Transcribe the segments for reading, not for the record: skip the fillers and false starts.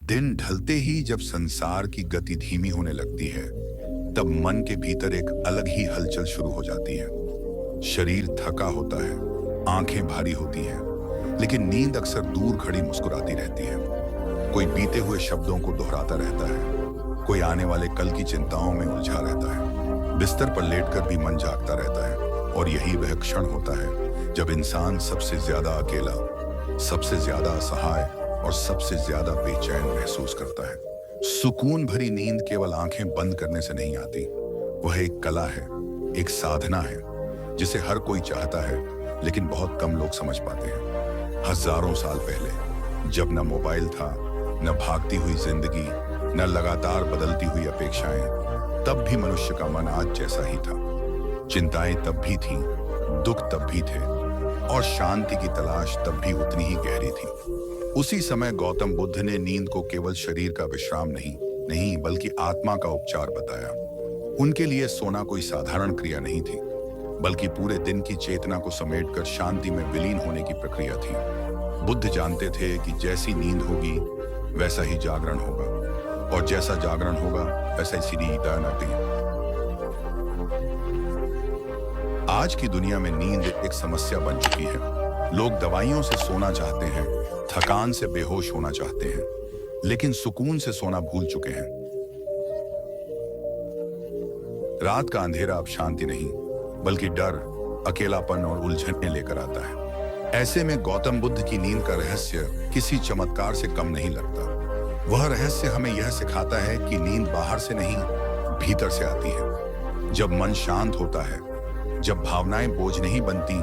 दिन ढलते ही जब संसार की गति धीमी होने लगती है, तब मन के भीतर एक अलग ही हलचल शुरू हो जाती है। शरीर थका होता है, आंखें भारी होती हैं, लेकिन नींद अक्सर दूर खड़ी मुस्कुराती रहती है। कोई बीते हुए शब्दों को दोहराता रहता है, कोई आने वाले कल की चिंताओं में उलझा रहता है। बिस्तर पर लेटकर भी मन जागता रहता है, और यही वह क्षण होता है जब इंसान सबसे ज्यादा अकेला, सबसे ज्यादा असहाय और सबसे ज्यादा बेचैन महसूस करता है। सुकून भरी नींद केवल आंखें बंद करने से नहीं आती, वह एक कला है, एक साधना है जिसे हर कोई चाहता है, लेकिन बहुत कम लोग समझ पाते हैं। हजारों साल पहले, जब न मोबाइल था, न भागती हुई जिंदगी, न लगातार बदलती हुई अपेक्षाएं, तब भी मनुष्य का मन आज जैसा ही था। चिंताएं तब भी थीं, दुख तब भी थे, और शांति की तलाश तब भी उतनी ही गहरी थी। उसी समय गौतम बुद्ध ने नींद को केवल शरीर का विश्राम नहीं बल्कि आत्मा का उपचार बताया। उनके लिए सोना कोई साधारण क्रिया नहीं थी, बल्कि पूरे दिन की चेतना को समेटकर शांति में विलीन होने की प्रक्रिया थी। बुद्ध जानते थे कि जैसी नींद होगी वैसा ही जागरण होगा, और जैसा जागरण होगा वैसा ही सीधी दानती। आज की दुनिया में नींद एक समस्या बन चुकी है। लोग दवाइयों से सोना चाहते हैं, थकान से बेहोश होना चाहते हैं, लेकिन सुकून से सोना भूल चुके हैं। रात का अंधेरा अब शांति नहीं, बल्कि डर, अकेलापन और उलझने लेकर आता है। ऐसे में गौतम बुद्ध की नींद का रहस्य किसी चमत्कार से कम नहीं लगता। वह रहस्य हमें यह सिखाता है कि नींद बाहर से नहीं, भीतर से आती है। जब मन शांत होता है, जब भावनाएं बोझ नहीं बनती,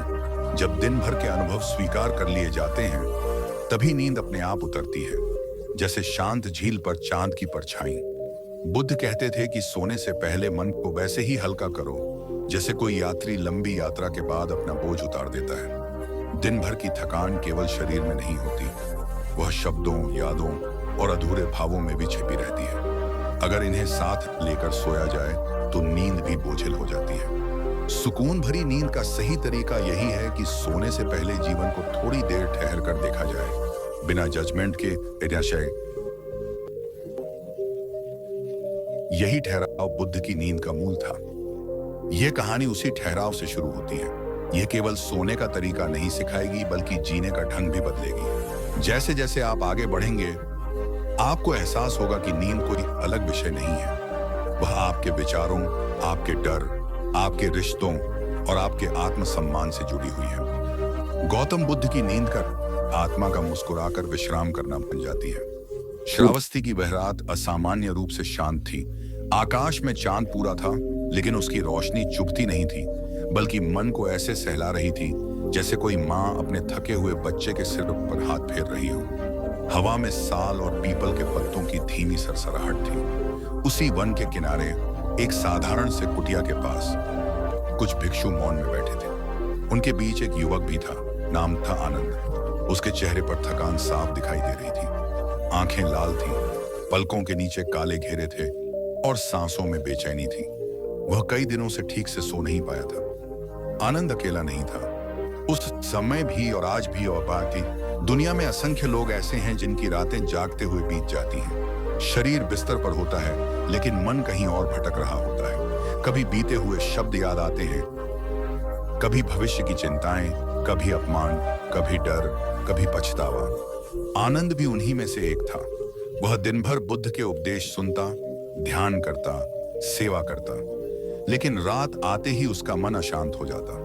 जब दिन भर के अनुभव स्वीकार कर लिए जाते हैं, तभी नींद अपने आप उतरती है, जैसे शांत झील पर चांद की परछाई। बुद्ध कहते थे कि सोने से पहले मन को वैसे ही हल्का करो जैसे कोई यात्री लंबी यात्रा के बाद अपना बोझ उतार देता है। दिन भर की थकान केवल शरीर में नहीं होती, वह शब्दों, यादों और अधूरे भावों में भी छिपी रहती है। अगर इन्हें साथ लेकर सोया जाए तो नींद भी बोझिल हो जाती है। सुकून भरी नींद का सही तरीका यही है कि सोने से पहले जीवन को थोड़ी देर ठहर कर देखा जाए, बिना जजमेंट के निराशय। यही ठहराव बुद्ध की नींद का मूल था। यह कहानी उसी ठहराव से शुरू होती है। यह केवल सोने का तरीका नहीं सिखाएगी, बल्कि जीने का ढंग भी बदलेगी। जैसे जैसे आप आगे बढ़ेंगे, आपको एहसास होगा कि नींद कोई अलग विषय नहीं है। वह आपके विचारों, आपके डर, आपके रिश्तों और आपके आत्मसम्मान से जुड़ी हुई है। गौतम बुद्ध की नींद कर आत्मा का मुस्कुराकर विश्राम करना बन जाती है। श्रावस्ती की वह रात असामान्य रूप से शांत थी। आकाश में चांद पूरा था, लेकिन उसकी रोशनी चुभती नहीं थी, बल्कि मन को ऐसे सहला रही थी जैसे कोई माँ अपने थके हुए बच्चे के सिर पर हाथ फेर रही हो। हवा में साल और पीपल के पत्तों की धीमी सरसराहट थी। उसी वन के किनारे एक साधारण से कुटिया के पास कुछ भिक्षु मौन में बैठे थे। उनके बीच एक युवक भी था, नाम था आनंद। उसके चेहरे पर थकान साफ दिखाई दे रही थी, आंखें लाल थीं, पलकों के नीचे काले घेरे थे और सांसों में बेचैनी थी। वह कई दिनों से ठीक से सो नहीं पाया था। आनंद अकेला नहीं था। उस समय भी और आज भी और बाकी दुनिया में असंख्य लोग ऐसे हैं जिनकी रातें जागते हुए बीत जाती हैं। शरीर बिस्तर पर होता है, लेकिन मन कहीं और भटक रहा होता है। कभी बीते हुए शब्द याद आते हैं, कभी भविष्य की चिंताएं, कभी अपमान, कभी डर, कभी पछतावा। आनंद भी उन्हीं में से एक था। वह दिन भर बुद्ध के उपदेश सुनता, ध्यान करता, सेवा करता, लेकिन रात आते ही उसका मन अशांत हो जाता।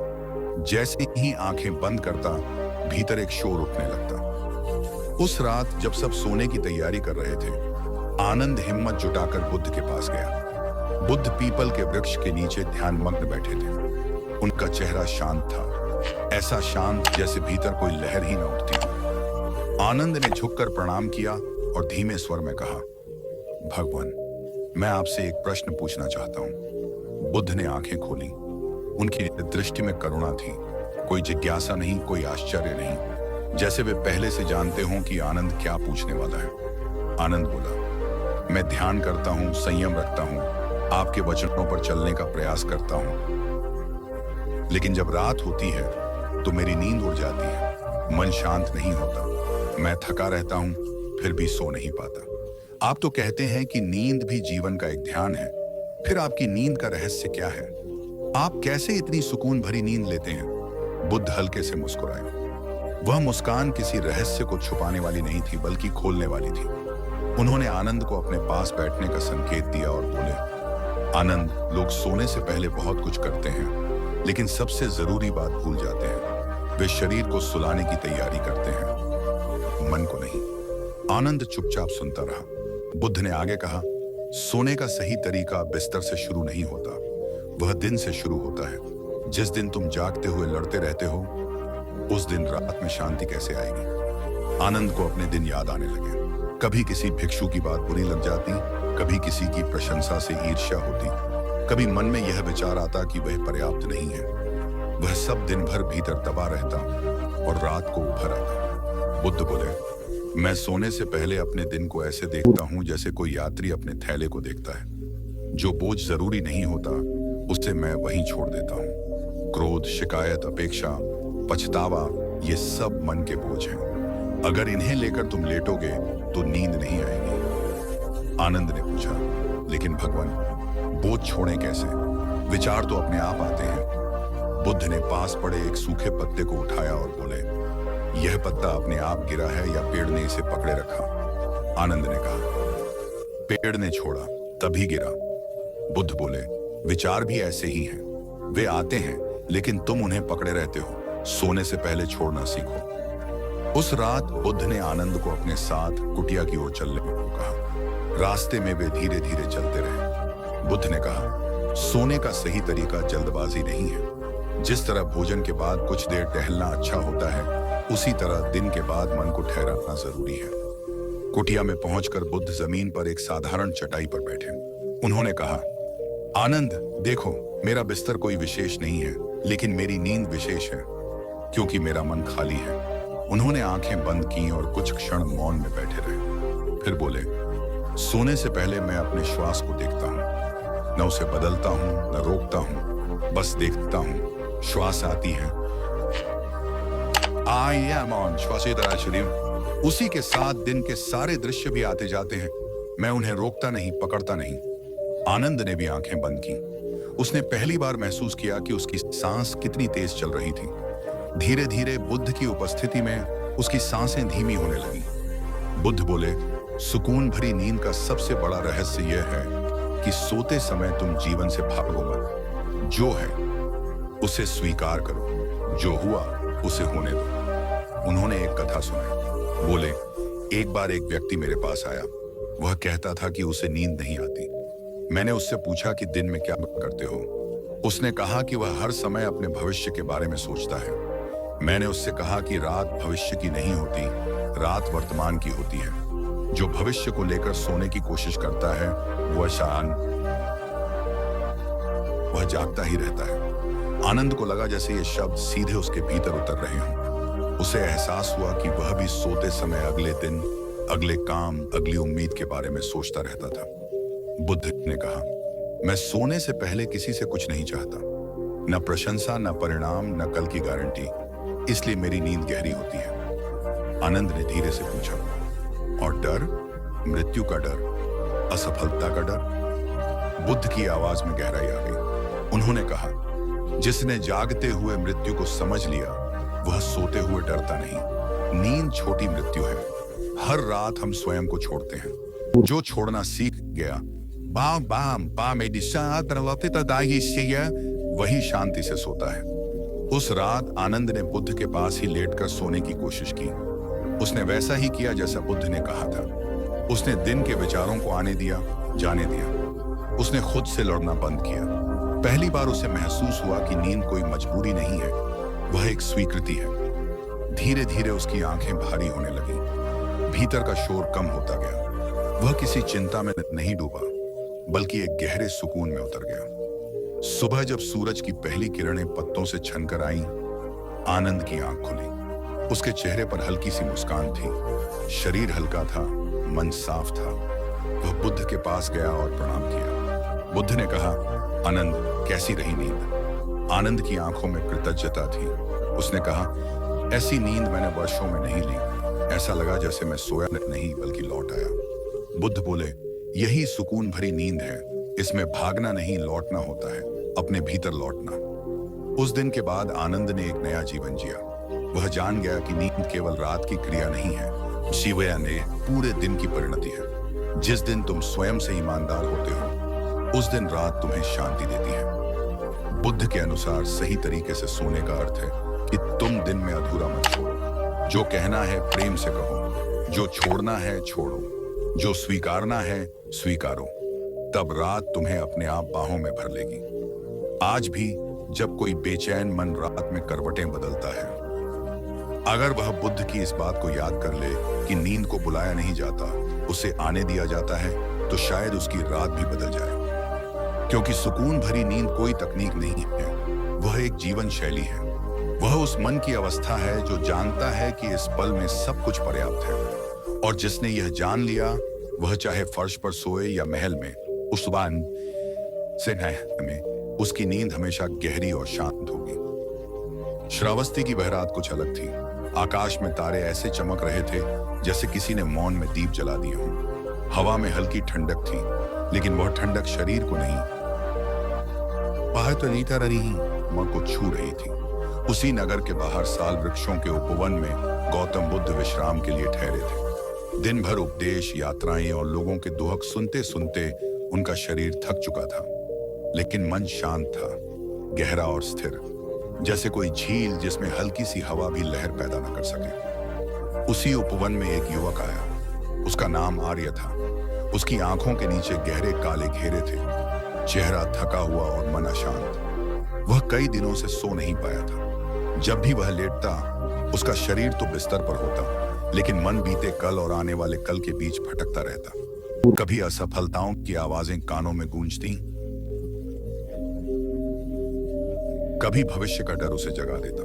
जैसे ही आंखें बंद करता, भीतर एक शोर उठने लगता। उस रात जब सब सोने की तैयारी कर रहे थे, आनंद हिम्मत जुटाकर बुद्ध के पास गया। बुद्ध पीपल के वृक्ष के नीचे ध्यान मग्न बैठे थे। उनका चेहरा शांत था, ऐसा शांत जैसे भीतर कोई लहर ही न उठती। आनंद ने झुककर प्रणाम किया और धीमे स्वर में कहा, भगवान, मैं आपसे एक प्रश्न पूछना चाहता हूँ। बुद्ध ने आंखें खोली। उनकी दृष्टि में करुणा थी, कोई जिज्ञासा नहीं, कोई आश्चर्य नहीं, जैसे वे पहले से जानते हों कि आनंद क्या पूछने वाला है। आनंद बोला, मैं ध्यान करता हूँ, संयम रखता हूँ, आपके वचनों पर चलने का प्रयास करता हूँ, लेकिन जब रात होती है तो मेरी नींद उड़ जाती है, मन शांत नहीं होता, मैं थका रहता हूँ, फिर भी सो नहीं पाता। आप तो कहते हैं कि नींद भी जीवन का एक ध्यान है, फिर आपकी नींद का रहस्य क्या है? आप कैसे इतनी सुकून भरी नींद लेते हैं? बुद्ध हल्के से मुस्कुराए। वह मुस्कान किसी रहस्य को छुपाने वाली नहीं थी, बल्कि खोलने वाली थी। उन्होंने आनंद को अपने पास बैठने का संकेत दिया और बोले, आनंद, लोग सोने से पहले बहुत कुछ करते हैं, लेकिन सबसे जरूरी बात भूल जाते हैं। वे शरीर को सुलाने की तैयारी करते हैं, मन को नहीं। आनंद चुपचाप सुनता रहा। बुद्ध ने आगे कहा, सोने का सही तरीका बिस्तर से शुरू नहीं होता, वह दिन से शुरू होता है। जिस दिन तुम जागते हुए लड़ते रहते हो, उस दिन रात में शांति कैसे आएगी? आनंद को अपने दिन याद आने लगे। कभी किसी भिक्षु की बात बुरी लग जाती, कभी किसी की प्रशंसा से ईर्ष्या होती, कभी मन में यह विचार आता कि वह पर्याप्त नहीं है। वह सब दिन भर भीतर दबा रहता और रात को उभर आता। बुद्ध बोले, मैं सोने से पहले अपने दिन को ऐसे देखता हूं जैसे कोई यात्री अपने थैले को देखता है। जो बोझ जरूरी नहीं होता, उसे मैं वहीं छोड़ देता हूं। क्रोध, शिकायत, अपेक्षा, पछतावा, ये सब मन के बोझ हैं। अगर इन्हें लेकर तुम लेटोगे तो नींद नहीं आएगी। आनंद ने पूछा, लेकिन भगवान, बोझ छोड़ें कैसे? विचार तो अपने आप आते हैं। बुद्ध ने पास पड़े एक सूखे पत्ते को उठाया और बोले, यह पत्ता अपने आप गिरा है या पेड़ ने इसे पकड़े रखा? आनंद ने कहा, पेड़ ने छोड़ा तभी गिरा। बुद्ध बोले, विचार भी ऐसे ही हैं। वे आते हैं, लेकिन तुम उन्हें पकड़े रहते हो। सोने से पहले छोड़ना सीखो। उस रात बुद्ध ने आनंद को अपने साथ कुटिया की ओर चलने को कहा। रास्ते में वे धीरे धीरे चलते रहे। बुद्ध ने कहा, सोने का सही तरीका जल्दबाजी नहीं है। जिस तरह भोजन के बाद कुछ देर टहलना अच्छा होता है, उसी तरह दिन के बाद मन को ठहराना जरूरी है। कुटिया में पहुंचकर बुद्ध जमीन पर एक साधारण चटाई पर बैठे। उन्होंने कहा, आनंद, देखो, मेरा बिस्तर कोई विशेष नहीं है, लेकिन मेरी नींद विशेष है, क्योंकि मेरा मन खाली है। उन्होंने आंखें बंद की और कुछ क्षण मौन में बैठे रहे। फिर बोले, सोने से पहले मैं अपने श्वास को देखता हूं। न उसे बदलता हूं, न रोकता हूं, बस देखता हूं। श्वास आती है, आई एम ऑन श्वास, उसी के साथ दिन के सारे दृश्य भी आते जाते हैं। मैं उन्हें रोकता नहीं, पकड़ता नहीं। आनंद ने भी आंखें बंद की। उसने पहली बार महसूस किया कि उसकी सांस कितनी तेज चल रही थी। धीरे धीरे बुद्ध की उपस्थिति में उसकी सांसें धीमी होने लगी। बुद्ध बोले, सुकून भरी नींद का सबसे बड़ा रहस्य यह है कि सोते समय तुम जीवन से भागो मत। जो है उसे स्वीकार करो, जो हुआ उसे होने दो। उन्होंने एक कथा सुनाई। बोले, एक बार एक व्यक्ति मेरे पास आया। वह कहता था कि उसे नींद नहीं आती। मैंने उससे पूछा कि दिन में क्या करते हो? उसने कहा कि वह हर समय अपने भविष्य के बारे में सोचता है। मैंने उससे कहा कि रात भविष्य की नहीं होती, रात वर्तमान की होती है। जो भविष्य को लेकर सोने की कोशिश करता है, वह जागता ही रहता है। आनंद को लगा जैसे ये शब्द सीधे उसके भीतर उतर रहे हों। उसे एहसास हुआ कि वह भी सोते समय अगले दिन, अगले काम, अगली उम्मीद के बारे में सोचता रहता था। बुद्ध ने कहा, मैं सोने से पहले किसी से कुछ नहीं चाहता, न प्रशंसा, न परिणाम, न कल की गारंटी। इसलिए मेरी नींद गहरी होती है। आनंद ने धीरे से पूछा, और डर? मृत्यु का डर? असफलता का डर? बुद्ध की आवाज में गहराई आ गई। उन्होंने कहा, जिसने जागते हुए मृत्यु को समझ लिया, वह सोते हुए डरता नहीं। नींद छोटी मृत्यु है। हर रात हम स्वयं को छोड़ते हैं। जो छोड़ना सीख गया, वही शांति से सोता है। उस रात आनंद ने बुद्ध के पास ही लेटकर सोने की कोशिश की। उसने वैसा ही किया जैसा बुद्ध ने कहा था। उसने दिन के विचारों को आने दिया, जाने दिया। उसने खुद से लड़ना बंद किया। पहली बार उसे महसूस हुआ कि नींद कोई मजबूरी नहीं है, वह एक स्वीकृति है। धीरे धीरे उसकी आंखें भारी होने लगी। भीतर का शोर कम होता गया। वह किसी चिंता में नहीं डूबा, बल्कि एक गहरे सुकून में उतर गया। सुबह जब सूरज की पहली किरणें पत्तों से छनकर आईं, आनंद की आंख खुली। उसके चेहरे पर हल्की सी मुस्कान थी। शरीर हल्का था, मन साफ था। वह बुद्ध के पास गया और प्रणाम किया। बुद्ध ने कहा, आनंद, कैसी रही नींद? आनंद की आंखों में कृतज्ञता थी। उसने कहा, ऐसी नींद मैंने वर्षों में नहीं ली। ऐसा लगा जैसे मैं सोया नहीं बल्कि लौट आया। बुद्ध बोले, यही सुकून भरी नींद है। इसमें भागना नहीं, लौटना होता है, अपने भीतर लौटना। उस दिन के बाद आनंद ने एक नया जीवन जिया। वह जान गया कि नींद केवल रात की क्रिया नहीं है, शिवया ने पूरे दिन की परिणति है। जिस दिन तुम स्वयं से ईमानदार होते हो, उस दिन रात तुम्हें शांति देती है। बुद्ध के अनुसार सही तरीके से सोने का अर्थ है कि तुम दिन में अधूरा मत छोड़ो। जो कहना है प्रेम से कहो, जो छोड़ना है छोड़ो, जो स्वीकारना है स्वीकारो। तब रात तुम्हें अपने आप बाहों में भर लेगी। आज भी जब कोई बेचैन मन रात में करवटें बदलता है, अगर वह बुद्ध की इस बात को याद कर ले कि नींद को बुलाया नहीं जाता, उसे आने दिया जाता है, तो शायद उसकी रात भी बदल जाए। क्योंकि सुकून भरी नींद कोई तकनीक नहीं है, वह एक जीवन शैली है। वह उस मन की अवस्था है जो जानता है कि इस पल में सब कुछ पर्याप्त है। और जिसने यह जान लिया, वह चाहे फर्श पर सोए या महल में, उस बान से में उसकी नींद हमेशा गहरी और शांत होगी। श्रावस्ती की वह रात कुछ अलग थी। आकाश में तारे ऐसे चमक रहे थे जैसे किसी ने मौन में दीप जला दिए हों। हवा में हल्की ठंडक थी, लेकिन वह ठंडक शरीर को नहीं, बाहर तो नहीं तर रही, मन को छू रही थी। उसी नगर के बाहर साल वृक्षों के उपवन में गौतम बुद्ध विश्राम के लिए ठहरे थे। दिन भर उपदेश, यात्राएं और लोगों के दुहक सुनते सुनते उनका शरीर थक चुका था, लेकिन मन शांत था, गहरा और स्थिर, जैसे कोई झील जिसमें हल्की सी हवा भी लहर पैदा न कर सके। उसी उपवन में एक युवक आया। उसका नाम आर्य था। उसकी आंखों के नीचे गहरे काले घेरे थे, चेहरा थका हुआ और मन अशांत। वह कई दिनों से सो नहीं पाया था। जब भी वह लेटता, उसका शरीर तो बिस्तर पर होता, लेकिन मन बीते कल और आने वाले कल के बीच भटकता रहता। कभी असफलताओं की आवाजें कानों में गूंजती, कभी भविष्य का डर उसे जगा देता।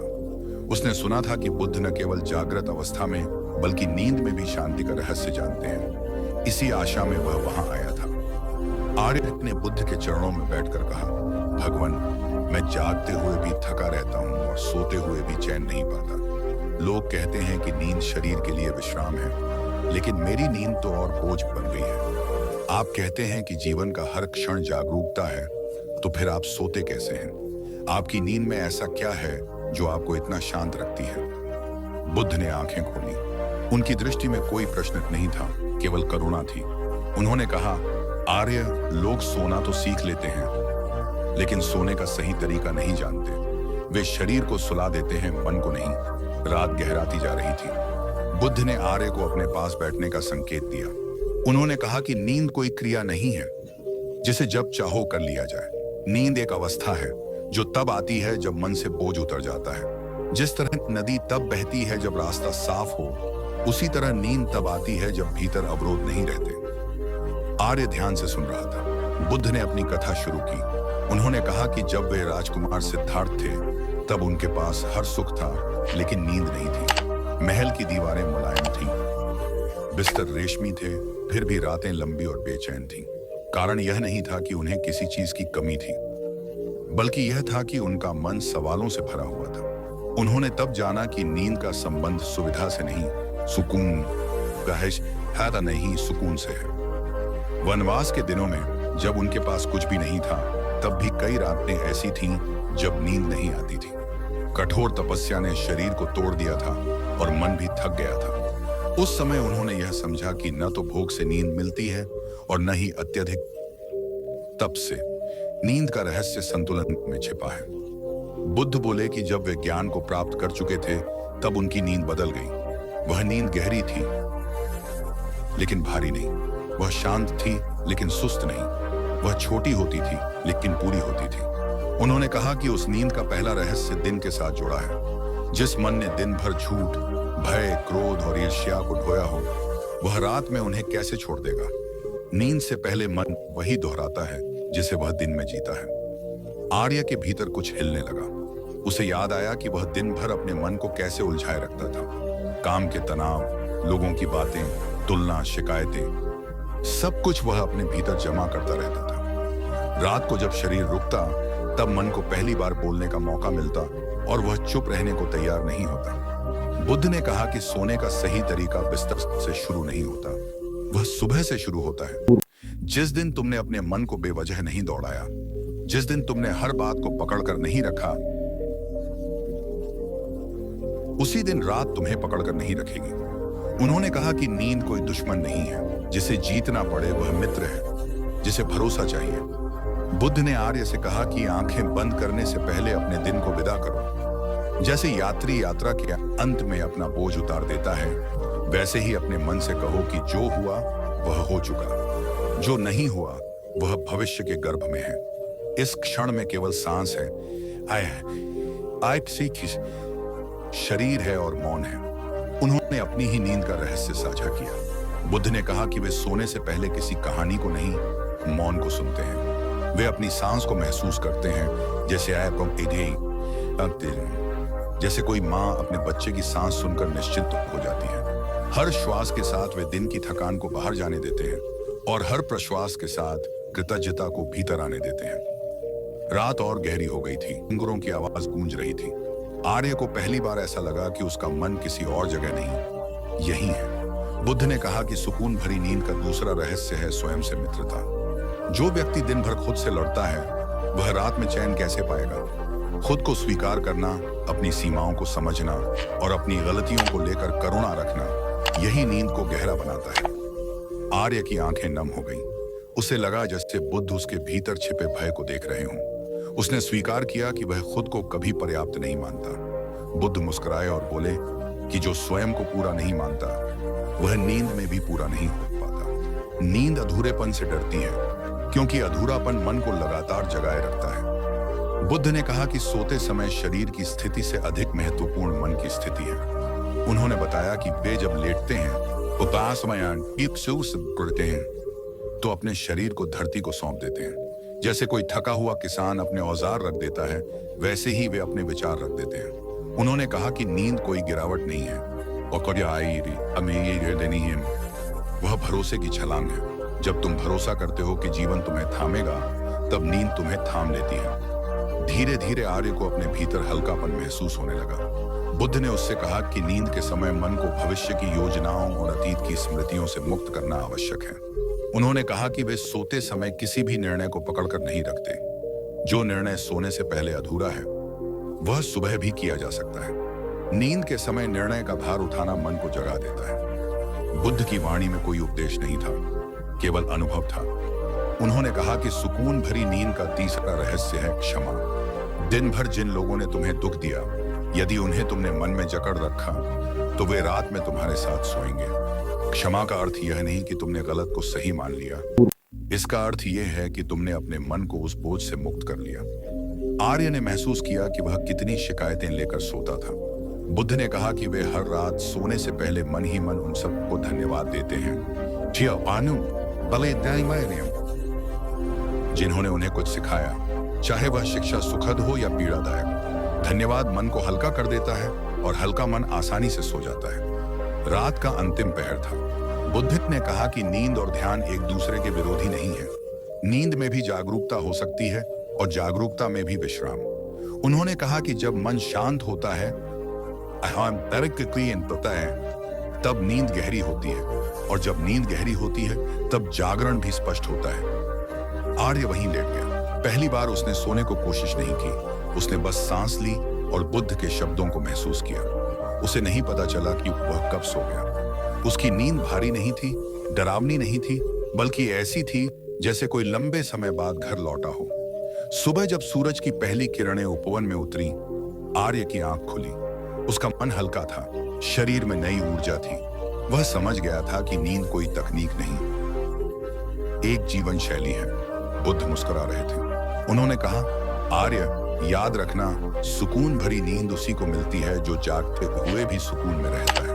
उसने सुना था कि बुद्ध न केवल जागृत अवस्था में बल्कि नींद में भी शांति का रहस्य जानते हैं। इसी आशा में वह वहां आया था। आर्य ने बुद्ध के चरणों में बैठकर कहा, भगवान, मैं जागते हुए भी थका रहता हूं और सोते हुए भी चैन नहीं पाता। लोग कहते हैं कि नींद शरीर के लिए विश्राम है, लेकिन मेरी नींद तो और बोझ बन गई है। आप कहते हैं कि जीवन का हर क्षण जागरूकता है, तो फिर आप सोते कैसे हैं? आपकी नींद में ऐसा क्या है जो आपको इतना शांत रखती है? बुद्ध ने आंखें खोली। उनकी दृष्टि में कोई प्रश्न नहीं था, केवल करुणा थी। उन्होंने कहा, आर्य, लोग सोना तो सीख लेते हैं, लेकिन सोने का सही तरीका नहीं जानते। वे शरीर को सुला देते हैं, मन को नहीं। रात गहराती जा रही थी। बुद्ध ने आर्य को अपने पास बैठने का संकेत दिया। उन्होंने कहा कि नींद कोई क्रिया नहीं है जिसे जब चाहो कर लिया जाए। नींद एक अवस्था है जो तब आती है जब मन से बोझ उतर जाता है। जिस तरह नदी तब बहती है जब रास्ता साफ हो, उसी तरह नींद तब आती है जब भीतर अवरोध नहीं रहते। आर्य ध्यान से सुन रहा था। बुद्ध ने अपनी कथा शुरू की। उन्होंने कहा कि जब वे राजकुमार सिद्धार्थ थे, तब उनके पास हर सुख था, लेकिन नींद नहीं थी। महल की दीवारें मुलायम थीं, बिस्तर रेशमी थे, फिर भी रातें लंबी और बेचैन थीं। कारण यह नहीं था कि उन्हें किसी चीज की कमी थी, बल्कि यह था कि उनका मन सवालों से भरा हुआ था। उन्होंने तब जाना कि नींद का संबंध सुविधा से नहीं, सुकून का नहीं, सुकून से है। वनवास के दिनों में जब उनके पास कुछ भी नहीं था, तब भी कई रातें ऐसी थीं जब नींद नहीं आती थी। कठोर तपस्या ने शरीर को तोड़ दिया था और मन भी थक गया था। उस समय उन्होंने यह समझा कि न तो भोग से नींद मिलती है और न ही अत्यधिक तप से। नींद का रहस्य संतुलन में छिपा है। बुद्ध बोले कि जब वे ज्ञान को प्राप्त कर चुके थे, तब उनकी नींद बदल गई। वह नींद गहरी थी, लेकिन भारी नहीं। वह शांत थी, लेकिन सुस्त नहीं। वह छोटी होती थी, लेकिन पूरी होती थी। उन्होंने कहा कि उस नींद का पहला रहस्य दिन के साथ जुड़ा है। जिस मन ने दिन भर झूठ, भय, क्रोध और ईर्ष्या को ढोया हो, वह रात में उन्हें कैसे छोड़ देगा? नींद से पहले मन वही दोहराता है जिसे वह दिन में जीता है। आर्य के भीतर कुछ हिलने लगा। उसे याद आया कि वह दिन भर अपने मन को कैसे उलझाए रखता था। काम के तनाव, लोगों की बातें, तुलना, शिकायतें, सब कुछ वह अपने भीतर जमा करता रहता था। रात को जब शरीर रुकता, तब मन को पहली बार बोलने का मौका मिलता और वह चुप रहने को तैयार नहीं होता। बुद्ध ने कहा कि सोने का सही तरीका बिस्तर से शुरू नहीं होता, वह सुबह से शुरू होता है। जिस दिन तुमने अपने मन को बेवजह नहीं दौड़ाया, जिस दिन तुमने हर बात को पकड़कर नहीं रखा, उसी दिन रात तुम्हें पकड़कर नहीं रखेगी। उन्होंने कहा कि नींद कोई दुश्मन नहीं है, जिसे जीतना पड़े वह मित्र है, जिसे भरोसा चाहिए। बुद्ध ने आर्य से कहा कि आंखें बंद करने से पहले अपने दिन को विदा करो। जैसे यात्री यात्रा के अंत में अपना बोझ उतार देता है, वैसे ही अपने मन से कहो कि जो हुआ वह हो चुका, जो नहीं हुआ वह भविष्य के गर्भ में है। इस क्षण में केवल सांस है, आय शरीर है और मौन है। उन्होंने अपनी ही नींद का रहस्य साझा किया। बुद्ध ने कहा कि वे सोने से पहले किसी कहानी को नहीं, मौन को सुनते हैं। वे अपनी सांस को महसूस करते हैं, जैसे कोई माँ अपने बच्चे की सांस सुनकर निश्चिंत हो जाती है। हर श्वास के साथ वे दिन की थकान को बाहर जाने देते हैं और हर प्रश्वास के साथ कृतज्ञता को भीतर आने देते हैं। रात और गहरी हो गई थी, घुंघरों की आवाज गूंज रही थी। आर्य को पहली बार ऐसा लगा कि उसका मन किसी और जगह नहीं, यही है। बुद्ध ने कहा कि सुकून भरी नींद का दूसरा रहस्य है स्वयं से मित्रता। जो व्यक्ति दिन भर खुद से लड़ता है, वह रात में चैन कैसे पाएगा? खुद को स्वीकार करना, अपनी सीमाओं को समझना और अपनी गलतियों को लेकर करुणा रखना, यही नींद को गहरा बनाता है। आर्य की आंखें नम हो गईं। उसे लगा जैसे बुद्ध उसके भीतर छिपे भय को देख रहे हों। उसने स्वीकार किया कि वह खुद को कभी पर्याप्त नहीं मानता। बुद्ध मुस्कुराए और बोले कि जो स्वयं को पूरा नहीं मानता, वह नींद में भी पूरा नहीं हो पाता। नींद अधूरेपन से डरती है, क्योंकि अधूरापन मन को लगातार जगाए रखता है। बुद्ध ने कहा कि सोते समय शरीर की स्थिति से अधिक महत्वपूर्ण मन की स्थिति है। उन्होंने बताया कि वे जब लेटते हैं, उपास करते हैं, तो अपने शरीर को धरती को सौंप देते हैं। जैसे कोई थका हुआ किसान अपने औजार रख देता है, वैसे ही वे अपने विचार रख देते हैं। उन्होंने कहा कि नींद कोई गिरावट नहीं है, वह भरोसे की छलांग है। जब तुम भरोसा करते हो कि जीवन तुम्हें थामेगा, तब नींद तुम्हें थाम लेती है। धीरे धीरे आर्य को अपने भीतर हल्कापन महसूस होने लगा। बुद्ध ने उससे कहा कि नींद के समय मन को भविष्य की योजनाओं और अतीत की स्मृतियों से मुक्त करना आवश्यक है। उन्होंने कहा कि वे सोते समय किसी भी निर्णय को पकड़कर नहीं रखते। जो निर्णय सोने से पहले अधूरा है, वह सुबह भी किया जा सकता है। नींद के समय निर्णय का भार उठाना मन को जगा देता है। बुद्ध की वाणी में कोई उपदेश नहीं था, केवल अनुभव था। उन्होंने कहा कि सुकून भरी नींद का तीसरा रहस्य है क्षमा। दिन भर जिन लोगों ने तुम्हें दुख दिया, यदि उन्हें तुमने मन में जकड़ रखा, तो वे रात में तुम्हारे साथ सोएंगे। क्षमा का अर्थ यह नहीं कि तुमने गलत को सही मान लिया। इसका अर्थ यह है कि तुमने अपने मन को उस बोझ से मुक्त कर लिया। आर्य ने महसूस किया कि वह कितनी शिकायतें लेकर सोता था। बुद्ध ने कहा कि वे हर रात सोने से पहले मन ही मन उन सबको धन्यवाद देते हैं जिन्होंने उन्हें कुछ सिखाया, चाहे वह शिक्षा सुखद हो या पीड़ादायक। धन्यवाद मन को हल्का कर देता है और हल्का मन आसानी से सो जाता है। रात का अंतिम पहर था। बुद्ध ने कहा कि नींद और ध्यान एक दूसरे के विरोधी नहीं है। नींद में भी जागरूकता हो सकती है और जागरूकता में भी विश्राम। उन्होंने कहा कि जब मन शांत होता है, तब नींद गहरी होती है, और जब नींद गहरी होती है, तब जागरण भी स्पष्ट होता है। आर्य वहीं लेट गया। पहली बार उसने सोने को कोशिश नहीं की। उसने बस सांस ली और बुद्ध के शब्दों को महसूस किया। उसे नहीं पता चला कि वह कब सो गया। उसकी नींद भारी नहीं थी, डरावनी नहीं थी, बल्कि ऐसी थी जैसे कोई लंबे समय बाद घर लौटा हो। सुबह जब सूरज की पहली किरणें उपवन में उतरी, आर्य की आंख खुली। उसका मन हल्का था, शरीर में नई ऊर्जा थी। वह समझ गया था कि नींद कोई तकनीक नहीं, एक जीवन शैली है। बुद्ध मुस्कुरा रहे थे। उन्होंने कहा, आर्य, याद रखना, सुकून भरी नींद उसी को मिलती है जो जागते हुए भी सुकून में रहता है।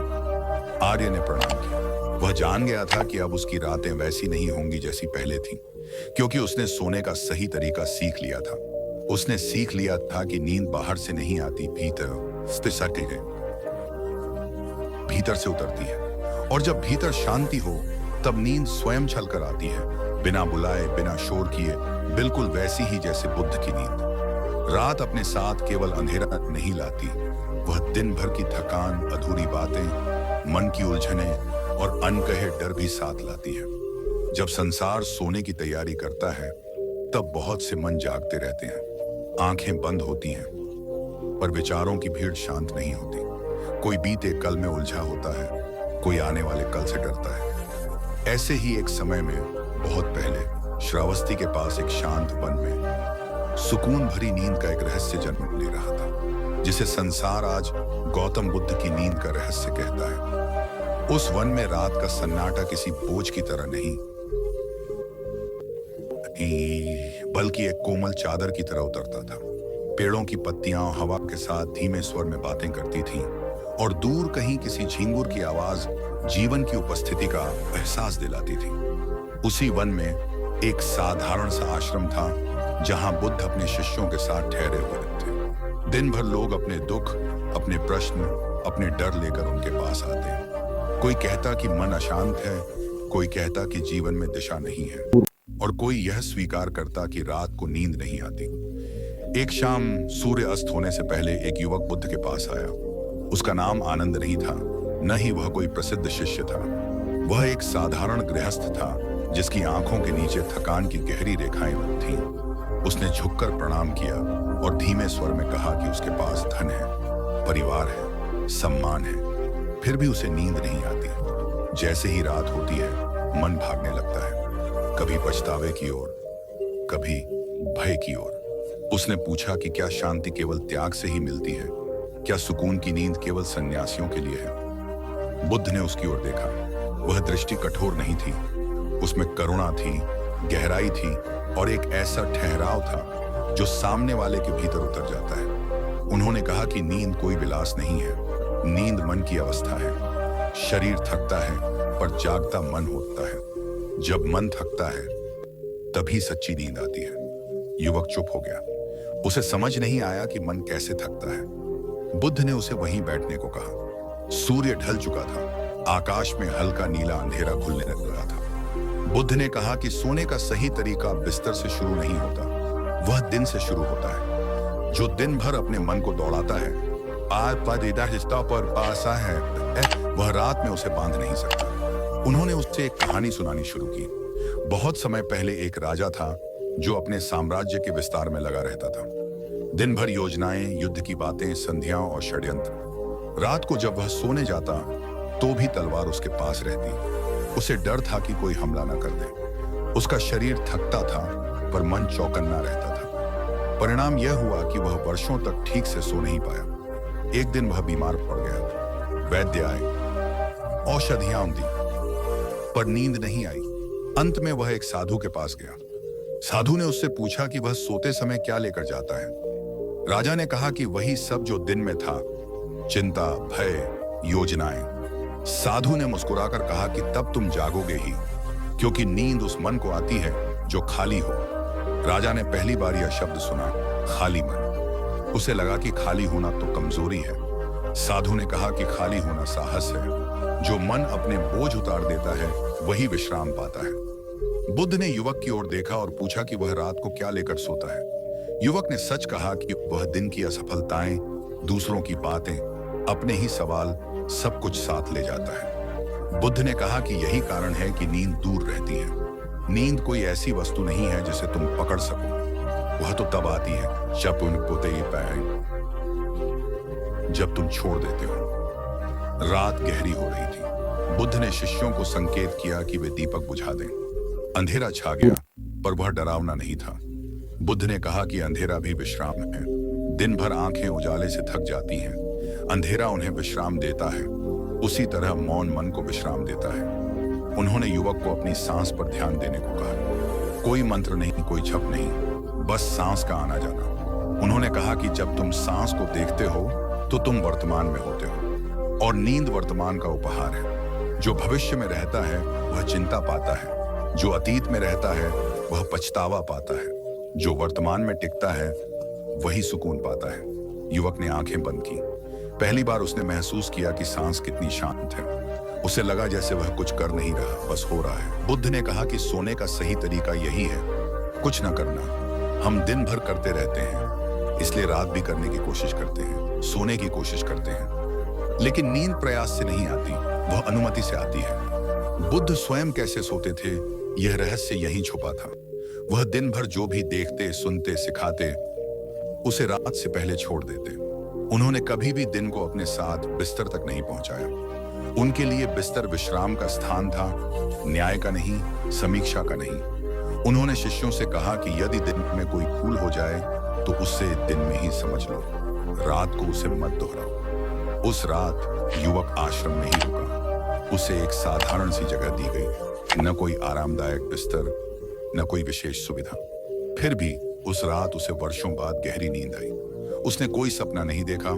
आर्य ने प्रणाम किया। वह जान गया था कि अब उसकी रातें वैसी नहीं होंगी जैसी पहले थीं, क्योंकि उसने सोने का सही तरीका सीख लिया था। उसने सीख लिया था कि नींद बाहर से नहीं आती, भीतर से उतरती है। और जब भीतर शांति हो, तब नींद स्वयं छलकर आती है, बिना बुलाए, बिना शोर किए, बिल्कुल वैसी ही जैसे बुद्ध की नींद। रात अपने साथ केवल अंधेरा नहीं लाती, वह दिन भर की थकान, अधूरी बातें, मन की उलझनें और अनकहे डर भी साथ लाती है। जब संसार सोने की तैयारी करता है, तब बहुत से मन जागते रहते हैं। आंखें बंद होती हैं, पर विचारों की भीड़ शांत नहीं होती। कोई बीते कल में उलझा होता है, कोई आने वाले कल से डरता है। ऐसे ही एक समय में, बहुत पहले, श्रावस्ती के पास एक शांत वन में सुकून भरी नींद का एक रहस्य जन्म ले रहा था, जिसे संसार आज गौतम बुद्ध की नींद का रहस्य कहता है। उस वन में रात का सन्नाटा किसी बोझ की तरह नहीं, बल्कि एक कोमल चादर की तरह उतरता था। पेड़ों की पत्तियां हवा के साथ धीमे स्वर में बातें करती थीं, और दूर कहीं किसी झिंगुर की आवाज जीवन की उपस्थिति का एहसास दिलाती थी। उसी वन में एक साधारण सा आश्रम था, जहां बुद्ध अपने शिष्यों के साथ ठहरे हुए थे। दिन भर लोग अपने दुख, अपने प्रश्न, अपने डर लेकर उनके पास आते। कोई कहता कि मन अशांत है, कोई कहता कि जीवन में दिशा नहीं है, और कोई यह स्वीकार करता कि रात को नींद नहीं आती। एक शाम सूर्य अस्त होने से पहले एक युवक बुद्ध के पास आया। उसका नाम आनंद नहीं था, न ही वह कोई प्रसिद्ध शिष्य था। वह एक साधारण गृहस्थ था, जिसकी आंखों के नीचे थकान की गहरी रेखाएं थीं। उसने झुककर प्रणाम किया और धीमे स्वर में कहा कि उसके पास धन है, परिवार है, सम्मान है, फिर भी उसे नींद नहीं आती। जैसे ही रात होती है, मन भागने लगता है, कभी पछतावे की ओर, कभी भय की ओर। उसने पूछा कि क्या शांति केवल त्याग से ही मिलती है? क्या सुकून की नींद केवल सन्यासियों के लिए है? बुद्ध ने उसकी ओर देखा। वह दृष्टि कठोर नहीं थी, उसमें करुणा थी, गहराई थी, और एक ऐसा ठहराव था जो सामने वाले के भीतर उतर जाता है। उन्होंने कहा कि नींद कोई विलास नहीं है, नींद मन की अवस्था है। शरीर थकता है, पर जागता मन होता है। जब मन थकता है, तभी सच्ची नींद आती है। युवक चुप हो गया। उसे समझ नहीं आया कि मन कैसे थकता है। बुद्ध ने उसे वहीं बैठने को कहा। सूर्य ढल चुका था, आकाश में हल्का नीला अंधेरा खुलने लग रहा था। बुद्ध ने कहा कि सोने का सही तरीका बिस्तर से शुरू नहीं होता, वह दिन से शुरू होता है। जो दिन भर अपने मन को दौड़ाता है, पर पासा है, वह रात में उसे बांध नहीं सकता। उन्होंने उससे एक कहानी सुनानी शुरू की। बहुत समय पहले एक राजा था, जो अपने साम्राज्य के विस्तार में लगा रहता था। दिन भर योजनाएं, युद्ध की बातें, संधियां और षड्यंत्र। रात को जब वह सोने जाता, तो भी तलवार उसके पास रहती। उसे डर था कि कोई हमला न कर दे। उसका शरीर थकता था, पर मन चौकन्ना रहता था। परिणाम यह हुआ कि वह वर्षों तक ठीक से सो नहीं पाया। एक दिन वह बीमार पड़ गया। वैद्य आए, औषधियां दी, पर नींद नहीं आई। अंत में वह एक साधु के पास गया। साधु ने उससे पूछा कि वह सोते समय क्या लेकर जाता है। राजा ने कहा कि वही सब जो दिन में था, चिंता, भय, योजनाएं। साधु ने मुस्कुराकर कहा कि तब तुम जागोगे ही, क्योंकि नींद उस मन को आती है जो खाली हो। राजा ने पहली बार यह शब्द सुना, खाली मन। उसे लगा कि खाली होना तो कमजोरी है। साधु ने कहा कि खाली होना साहस है। जो मन अपने बोझ उतार देता है, वही विश्राम पाता है। बुद्ध ने युवक की ओर देखा और पूछा कि वह रात को क्या लेकर सोता है। युवक ने सच कहा कि वह दिन की असफलताएं, दूसरों की बातें, अपने ही सवाल, सब कुछ साथ ले जाता है। बुद्ध ने कहा कि यही कारण है कि नींद दूर रहती है। नींद कोई ऐसी वस्तु नहीं है जिसे तुम पकड़ सको। वह तो तब आती है जब तुम छोड़ देते हो। रात गहरी हो रही थी। बुद्ध ने शिष्यों को संकेत किया कि वे दीपक बुझा दें। अंधेरा छा गया, पर वह डरावना नहीं था। बुद्ध ने कहा कि अंधेरा भी विश्राम है। दिन भर आंखें उजाले से थक जाती हैं, अंधेरा उन्हें विश्राम देता है। उसी तरह मौन मन को विश्राम देता है। उन्होंने युवक को अपनी सांस पर ध्यान देने को कहा। कोई मंत्र नहीं, कोई जप नहीं, बस सांस का आना जाना। उन्होंने कहा कि जब तुम सांस को देखते हो, तो तुम वर्तमान में होते हो, और नींद वर्तमान का उपहार है। जो भविष्य में रहता है, वह चिंता पाता है। जो अतीत में रहता है, वह पछतावा पाता है। जो वर्तमान में टिकता है, वही सुकून पाता है। युवक ने आंखें बंद की। पहली बार उसने महसूस किया कि सांस कितनी शांत है। उसे लगा जैसे वह कुछ कर नहीं रहा, बस हो रहा है। बुद्ध ने कहा कि सोने का सही तरीका यही है, कुछ न करना। हम दिन भर करते रहते हैं, इसलिए रात भी करने की कोशिश करते हैं, सोने की कोशिश करते हैं। लेकिन नींद प्रयास से नहीं आती, वह अनुमति से आती है। बुद्ध स्वयं कैसे सोते थे, यह रहस्य यहीं छुपा था। वह दिन भर जो भी देखते, सुनते, सिखाते, उसे रात से पहले छोड़ देते। उन्होंने कभी भी दिन को अपने साथ बिस्तर तक नहीं पहुंचाया। उनके लिए बिस्तर विश्राम का स्थान था, न्याय का नहीं, समीक्षा का नहीं। उन्होंने शिष्यों से कहा कि यदि दिन में कोई भूल हो जाए तो उससे दिन में ही समझ लो, रात को उसे मत दोहराओ। उस रात युवक आश्रम में ही रुका। उसे एक साधारण सी जगह दी गई, न कोई आरामदायक बिस्तर, न कोई विशेष सुविधा। फिर भी उस रात उसे वर्षों बाद गहरी नींद आई। उसने कोई सपना नहीं देखा।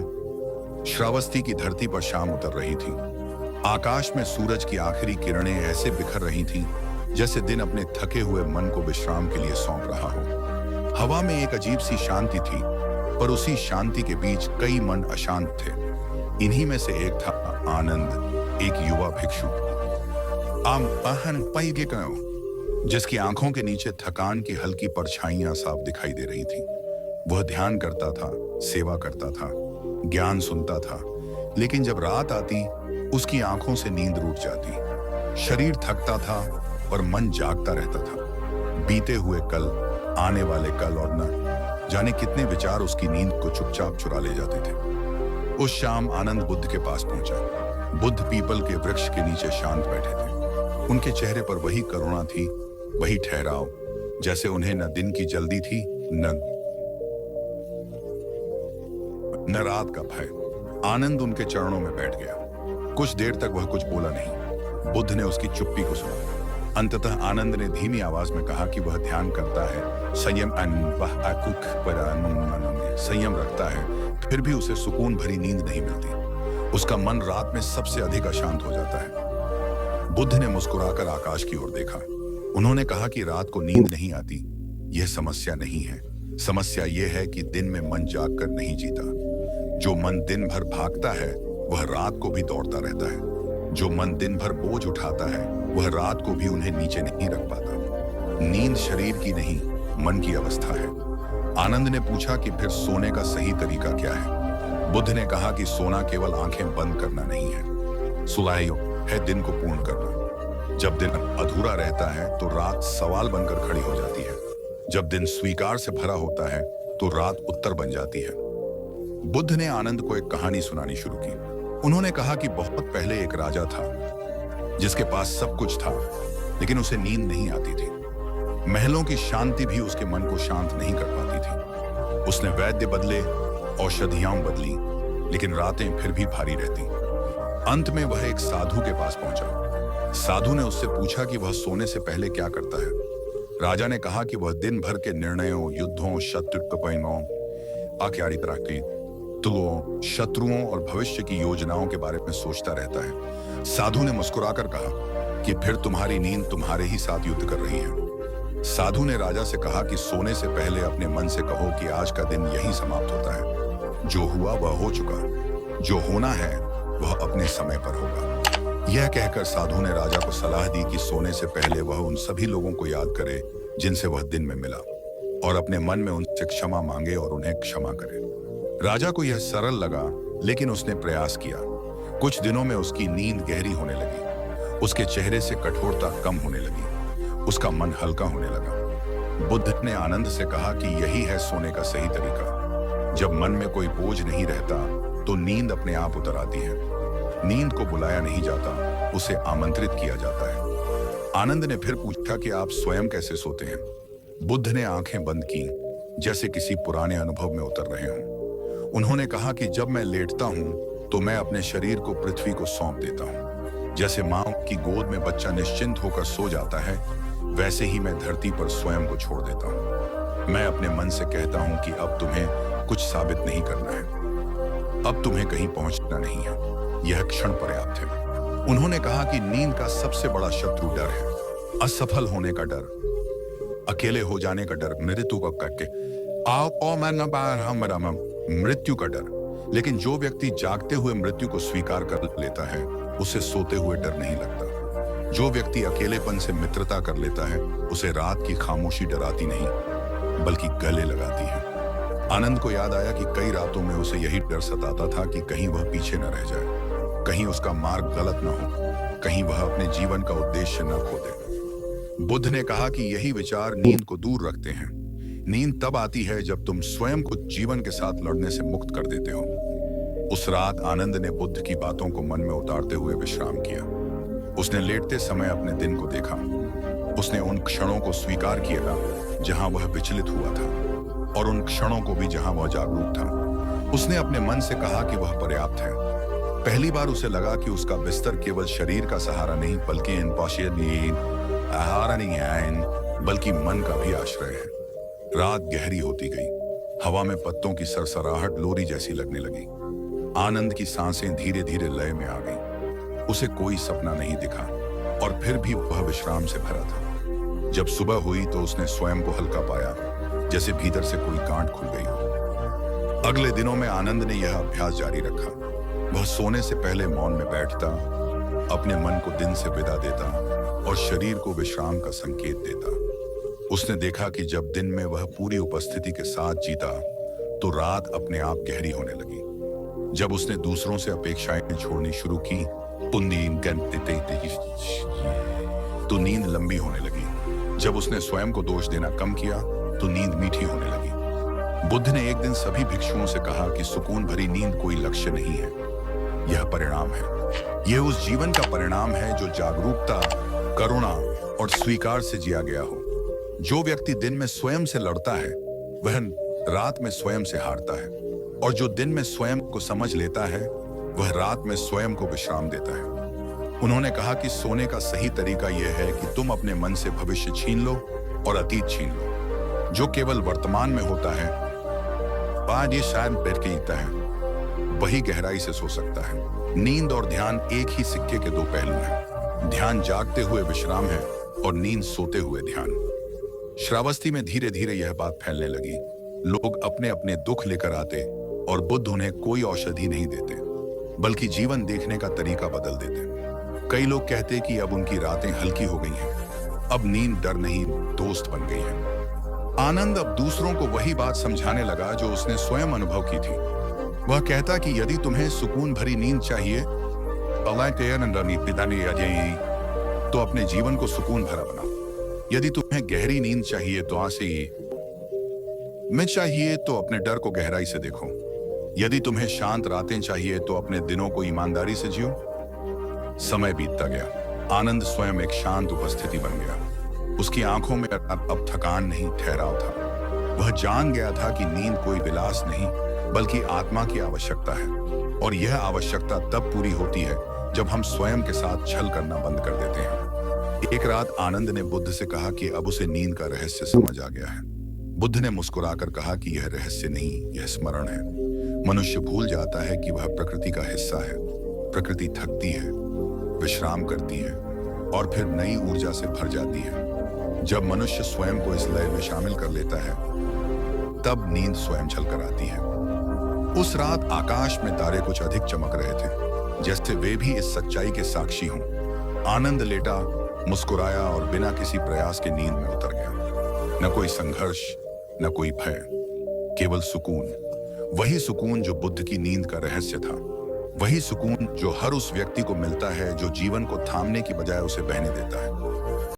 श्रावस्ती की धरती पर शाम उतर रही थी। आकाश में सूरज की आखिरी किरणें ऐसे बिखर रही थीं जैसे दिन अपने थके हुए मन को विश्राम के लिए सौंप रहा हो। हवा में एक अजीब सी शांति थी, पर उसी शांति के बीच कई मन अशांत थे। इन्हीं में से एक था आनंद, एक युवा भिक्षु जिसकी आंखों के नीचे थकान की हल्की परछाइयां साफ दिखाई दे रही थी। वह ध्यान करता था, सेवा करता था, ज्ञान सुनता था, लेकिन जब रात आती उसकी आंखों से नींद रूठ जाती। शरीर थकता था पर मन जागता रहता था। बीते हुए कल, आने वाले कल और न जाने कितने विचार उसकी नींद को चुपचाप चुरा ले जाते थे। उस शाम आनंद बुद्ध के पास पहुंचा। बुद्ध पीपल के वृक्ष के नीचे शांत बैठे थे। उनके चेहरे पर वही करुणा थी, वही ठहराव, जैसे उन्हें न दिन की जल्दी थी, न रात का भय। आनंद उनके चरणों में बैठ गया। कुछ देर तक वह कुछ बोला नहीं। बुद्ध ने उसकी चुप्पी को सुना। अंततः आनंद ने धीमी आवाज में कहा कि वह ध्यान करता है, संयम रखता है, फिर भी उसे सुकून भरी नींद नहीं मिलती। उसका मन रात में सबसे अधिक अशांत हो जाता है। बुद्ध ने मुस्कुराकर आकाश की ओर देखा। उन्होंने कहा कि रात को नींद नहीं आती, यह समस्या नहीं है। समस्या यह है कि दिन में मन जागकर नहीं जीता। जो मन दिन भर भागता है वह रात को भी दौड़ता रहता है। जो मन दिन भर बोझ उठाता है वह रात को भी उन्हें नीचे नहीं रख पाता। नींद शरीर की नहीं, मन की अवस्था है। आनंद ने पूछा कि फिर सोने का सही तरीका क्या है। बुद्ध ने कहा कि सोना केवल आंखें बंद करना नहीं है, सुलायो है दिन को पूर्ण करना। जब दिन अधूरा रहता है तो रात सवाल बनकर खड़ी हो जाती है। जब दिन स्वीकार से भरा होता है तो रात उत्तर बन जाती है। बुद्ध ने आनंद को एक कहानी सुनानी शुरू की। उन्होंने कहा कि बहुत पहले एक राजा था जिसके पास सब कुछ था, लेकिन उसे नींद नहीं आती थी। महलों की शांति भी उसके मन को शांत नहीं कर पाती थी। उसने वैद्य बदले, औषधियां बदली, लेकिन रातें फिर भी भारी रहती। अंत में वह एक साधु के पास पहुंचा। साधु ने उससे पूछा कि वह सोने से पहले क्या करता है। राजा ने कहा कि वह दिन भर के निर्णयों, युद्धों, शत्रुओं और भविष्य की योजनाओं के बारे में सोचता रहता है। साधु ने मुस्कुराकर कहा कि फिर तुम्हारी नींद तुम्हारे ही साथ युद्ध कर रही है। साधु ने राजा से कहा कि सोने से पहले अपने मन से कहो कि आज का दिन यहीं समाप्त होता है। जो हुआ वह हो चुका, जो होना है वह अपने समय पर होगा। यह कहकर साधु ने राजा को सलाह दी कि सोने से पहले वह उन सभी लोगों को याद करे जिनसे वह दिन में मिला, और अपने मन में उनसे क्षमा मांगे और उन्हें क्षमा करे। राजा को यह सरल लगा, लेकिन उसने प्रयास किया। कुछ दिनों में उसकी नींद गहरी होने लगी। उसके चेहरे से कठोरता कम होने लगी। उसका मन हल्का होने लगा। बुद्ध ने आनंद से कहा कि यही है सोने का सही तरीका। जब मन में कोई बोझ नहीं रहता तो नींद अपने आप उतर आती है। नींद को बुलाया नहीं जाता, उसे आमंत्रित किया जाता है। आनंद ने फिर पूछा कि आप स्वयं कैसे सोते हैं। बुद्ध ने आंखें बंद की, जैसे किसी पुराने अनुभव में उतर रहे हों। उन्होंने कहा कि जब मैं लेटता हूं तो मैं अपने शरीर को पृथ्वी को सौंप देता हूं। जैसे मां की गोद में बच्चा निश्चिंत होकर सो जाता है, वैसे ही मैं धरती पर स्वयं को छोड़ देता हूं। मैं अपने मन से कहता हूं कि अब तुम्हें कुछ साबित नहीं करना है, अब तुम्हें कहीं पहुंचना नहीं है, यह क्षण पर्याप्त है। उन्होंने कहा कि नींद का सबसे बड़ा शत्रु डर है। असफल होने का डर, अकेले हो जाने का डर, मृत्यु का डर। लेकिन जो व्यक्ति जागते हुए मृत्यु को स्वीकार कर लेता है, उसे सोते हुए डर नहीं लगता। जो व्यक्ति अकेलेपन से मित्रता कर लेता है, उसे रात की खामोशी डराती नहीं, बल्कि गले लगाती है। आनंद को याद आया कि कई रातों में उसे यही डर सताता था कि कहीं वह पीछे न रह जाए, कहीं उसका मार्ग गलत न हो, कहीं वह अपने जीवन का उद्देश्य न खो दे। बुद्ध ने कहा कि यही विचार नींद को दूर रखते हैं। नींद तब आती है जब तुम स्वयं को जीवन के साथ लड़ने से मुक्त कर देते हो। उस रात आनंद ने बुद्ध की बातों को मन में उतारते हुए विश्राम किया। उसने लेटते समय अपने दिन को देखा। उसने उन क्षणों को स्वीकार किया जहां वह विचलित हुआ था, और उन क्षणों को भी जहां वह जागरूक था। उसने अपने मन से कहा कि वह पर्याप्त है। पहली बार उसे लगा कि उसका बिस्तर केवल शरीर का सहारा नहीं बल्कि बल्कि मन का भी आश्रय है। रात गहरी होती गई। हवा में पत्तों की सरसराहट लोरी जैसी लगने लगी। आनंद की सांसें धीरे धीरे लय में आ गईं। उसे कोई सपना नहीं दिखा, और फिर भी वह विश्राम से भरा था। जब सुबह हुई तो उसने स्वयं को हल्का पाया, जैसे भीतर से कोई गांठ खुल गई हो। अगले दिनों में आनंद ने यह अभ्यास जारी रखा। वह सोने से पहले मौन में बैठता, अपने मन को दिन से विदा देता और शरीर को विश्राम का संकेत देता। उसने देखा कि जब दिन में वह पूरी उपस्थिति के साथ जीता तो रात अपने आप गहरी होने लगी। जब उसने दूसरों से अपेक्षाएं छोड़नी शुरू की तो नींद लंबी होने लगी। जब उसने स्वयं को दोष देना कम किया तो नींद मीठी होने लगी। बुद्ध ने एक दिन सभी भिक्षुओं से कहा कि सुकून भरी नींद कोई लक्ष्य नहीं है, यह परिणाम है। यह उस जीवन का परिणाम है जो जागरूकता, करुणा और स्वीकार से जिया गया हो। जो व्यक्ति दिन में स्वयं से लड़ता है वह रात में स्वयं से हारता है, और जो दिन में स्वयं को समझ लेता है वह रात में स्वयं को विश्राम देता है। उन्होंने कहा कि सोने का सही तरीका यह है कि तुम अपने मन से भविष्य छीन लो और अतीत छीन लो। जो केवल वर्तमान में होता है, आज ये शायद बैठ के जीता है, वही गहराई से सो सकता है। नींद और ध्यान एक ही सिक्के के दो पहलू हैं। ध्यान जागते हुए विश्राम है और नींद सोते हुए ध्यान। श्रावस्ती में धीरे धीरे यह बात फैलने लगी। लोग अपने अपने दुख लेकर आते और बुद्ध उन्हें कोई औषधि नहीं देते बल्कि जीवन देखने का तरीका बदल देते। कई लोग कहते कि अब उनकी रातें हल्की हो गई हैं, अब नींद डर नहीं दोस्त बन गई है। आनंद अब दूसरों को वही बात समझाने लगा जो उसने स्वयं अनुभव की थी। वह कहता कि यदि तुम्हें सुकून भरी नींद चाहिए तो अपने जीवन को सुकून भरा बनाओ। यदि तुम्हें गहरी नींद चाहिए तो आसे में चाहिए तो अपने डर को गहराई से देखो। यदि तुम्हें शांत रातें चाहिए तो अपने दिनों को ईमानदारी से जियो। समय बीतता गया। आनंद स्वयं एक शांत उपस्थिति बन गया। उसकी आंखों में अब थकान नहीं, ठहराव था। वह जान गया था कि नींद कोई विलास नहीं बल्कि आत्मा की आवश्यकता है, और यह आवश्यकता तब पूरी होती है जब हम स्वयं के साथ छल करना बंद कर देते हैं। एक रात आनंद ने बुद्ध से कहा कि अब उसे नींद का रहस्य समझ आ गया है। बुद्ध ने मुस्कुराकर कहा कि यह रहस्य नहीं, यह स्मरण है। मनुष्य भूल जाता है कि वह प्रकृति का हिस्सा है। प्रकृति थकती है, विश्राम करती है और फिर नई ऊर्जा से भर जाती है। जब मनुष्य स्वयं को इस लय में शामिल कर लेता है तब नींद स्वयं छल कर आती है। उस रात आकाश में तारे कुछ अधिक चमक रहे थे, जैसे वे भी इस सच्चाई के साक्षी हों। आनंद लेटा, मुस्कुराया और बिना किसी प्रयास के नींद में उतर गया। न कोई संघर्ष, न कोई भय, केवल सुकून। वही सुकून जो बुद्ध की नींद का रहस्य था। वही सुकून जो हर उस व्यक्ति को मिलता है जो जीवन को थामने की बजाय उसे बहने देता है।